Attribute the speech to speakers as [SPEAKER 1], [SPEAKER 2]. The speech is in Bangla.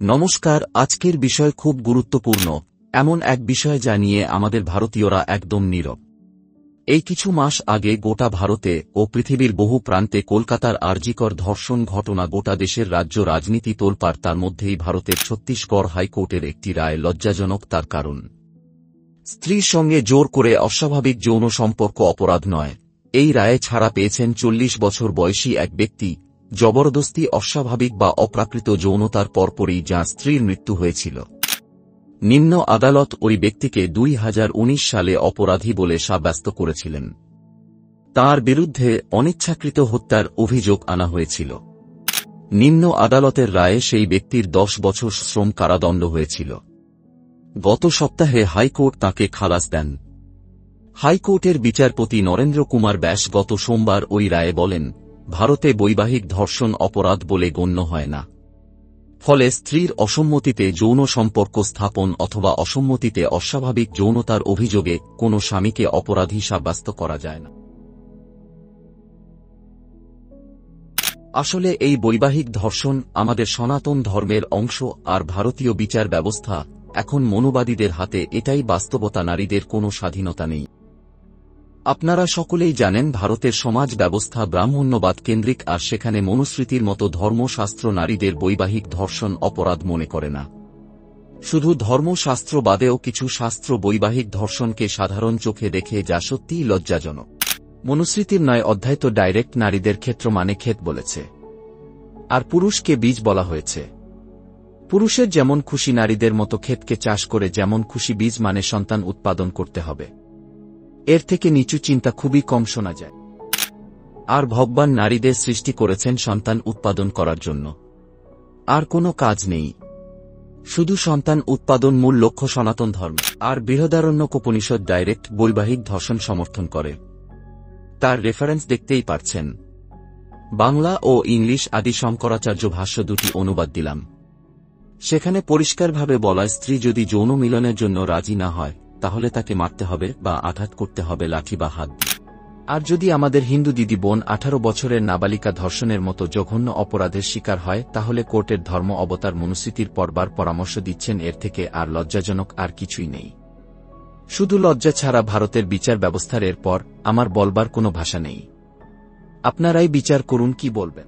[SPEAKER 1] নমস্কার, আজকের বিষয় খুব গুরুত্বপূর্ণ, এমন এক বিষয় যা নিয়ে আমাদের ভারতীয়রা একদম নীরব। এই কিছু মাস আগে গোটা ভারতে ও পৃথিবীর বহু প্রান্তে কলকাতার আরজিকর ধর্ষণ ঘটনা গোটা দেশের রাজ্য রাজনীতি তোলপাড়, তার মধ্যেই ভারতের ছত্তিশগড় হাইকোর্টের একটি রায় লজ্জাজনক। তার কারণ, স্ত্রীর সঙ্গে জোর করে অস্বাভাবিক যৌন সম্পর্ক অপরাধ নয়। এই রায়ে ছাড়া পেয়েছেন 40 বছর বয়সী এক ব্যক্তি, জবরদস্তি অস্বাভাবিক বা অপ্রাকৃত যৌনতার পরপরই যাঁর স্ত্রীর মৃত্যু হয়েছিল। নিম্ন আদালত ওই ব্যক্তিকে 2019 সালে অপরাধী বলে সাব্যস্ত করেছিলেন। তার বিরুদ্ধে অনিচ্ছাকৃত হত্যার অভিযোগ আনা হয়েছিল। নিম্ন আদালতের রায়ে সেই ব্যক্তির 10 বছর শ্রম কারাদণ্ড হয়েছিল। গত সপ্তাহে হাইকোর্ট তাঁকে খালাস দেন। হাইকোর্টের বিচারপতি নরেন্দ্র কুমার ব্যাস গত সোমবার ওই রায়ে বলেন, ভারতে বৈবাহিক ধর্ষণ অপরাধ বলে গণ্য হয় না। ফলে স্ত্রীর অসম্মতিতে যৌন সম্পর্ক স্থাপন অথবা অসম্মতিতে অস্বাভাবিক যৌনতার অভিযোগে কোনো স্বামীকে অপরাধী সাব্যস্ত করা যায় না। আসলে এই বৈবাহিক ধর্ষণ আমাদের সনাতন ধর্মের অংশ, আর ভারতীয় বিচার ব্যবস্থা এখন মনুবাদীদের হাতে। এটাই বাস্তবতা, নারীদের কোনো স্বাধীনতা নেই। আপনারা সকলেই জানেন, ভারতের সমাজ ব্যবস্থা ব্রাহ্মণ্যবাদ কেন্দ্রিক, আর সেখানে মনুস্মৃতির মতো ধর্মশাস্ত্র নারীদের বৈবাহিক ধর্ষণ অপরাধ মনে করে না। শুধু ধর্মশাস্ত্র বাদেও কিছু শাস্ত্র বৈবাহিক ধর্ষণকে সাধারণ চোখে দেখে, যা সত্যিই লজ্জাজনক। মনুস্মৃতির 9 অধ্যায় তো ডাইরেক্ট নারীদের ক্ষেত্র মানে ক্ষেত বলেছে, আর পুরুষকে বীজ বলা হয়েছে। পুরুষের যেমন খুশি নারীদের মতো ক্ষেতকে চাষ করে যেমন খুশি বীজ মানে সন্তান উৎপাদন করতে হবে। এর থেকে নিচু চিন্তা খুবই কম শোনা যায়। আর ভগবান নারীদের সৃষ্টি করেছেন সন্তান উৎপাদন করার জন্য, আর কোনো কাজ নেই। শুধু সন্তান উৎপাদন মূল লক্ষ্য সনাতন ধর্ম। আর বৃহদারণ্যকোপনিষদ ডাইরেক্ট বৈবাহিক ধর্ষণ সমর্থন করে। তার রেফারেন্স দেখতেই পারছেন। বাংলা ও ইংলিশ আদি শঙ্করাচার্য ভাষ্য দুটি অনুবাদ দিলাম। সেখানে পরিষ্কারভাবে বলা, স্ত্রী যদি যৌন মিলনের জন্য রাজি না হয় তাহলে তাকে মারতে হবে বা আঘাত করতে হবে লাঠি বা হাত দিয়ে। আর যদি আমাদের হিন্দু দিদি বোন 18 বছরের নাবালিকা ধর্ষণের মতো জঘন্য অপরাধের শিকার হয়, তাহলে কোর্টের ধর্ম অবতার মনুস্মৃতির পরবার পরামর্শ দিচ্ছেন। এর থেকে আর লজ্জাজনক আর কিছুই নেই। শুধু লজ্জা ছাড়া ভারতের বিচার ব্যবস্থার এরপর আমার বলবার কোনো ভাষা নেই। আপনারাই বিচার করুন, কি বলবেন।